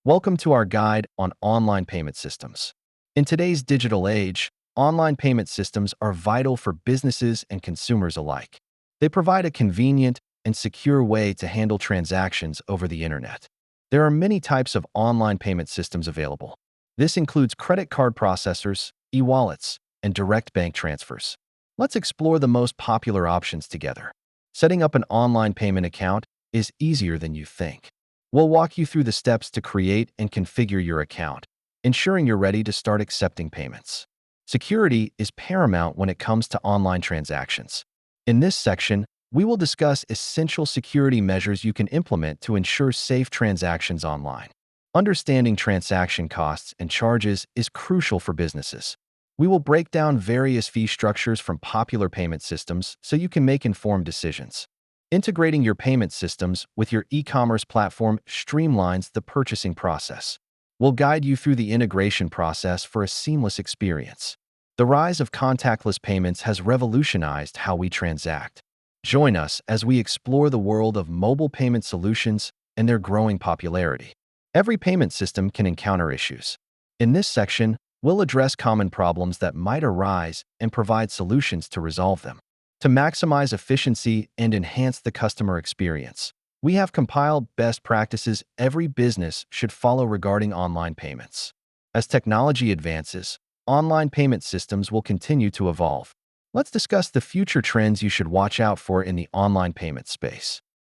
Welcome to our guide on online payment systems. In today's digital age, online payment systems are vital for businesses and consumers alike. They provide a convenient and secure way to handle transactions over the internet. There are many types of online payment systems available. This includes credit card processors, e-wallets, and direct bank transfers. Let's explore the most popular options together. Setting up an online payment account is easier than you think. We'll walk you through the steps to create and configure your account, ensuring you're ready to start accepting payments. Security is paramount when it comes to online transactions. In this section, we will discuss essential security measures you can implement to ensure safe transactions online. Understanding transaction costs and charges is crucial for businesses. We will break down various fee structures from popular payment systems so you can make informed decisions. Integrating your payment systems with your e-commerce platform streamlines the purchasing process. We'll guide you through the integration process for a seamless experience. The rise of contactless payments has revolutionized how we transact. Join us as we explore the world of mobile payment solutions and their growing popularity. Every payment system can encounter issues. In this section, we'll address common problems that might arise and provide solutions to resolve them. To maximize efficiency and enhance the customer experience, we have compiled best practices every business should follow regarding online payments. As technology advances, online payment systems will continue to evolve. Let's discuss the future trends you should watch out for in the online payment space.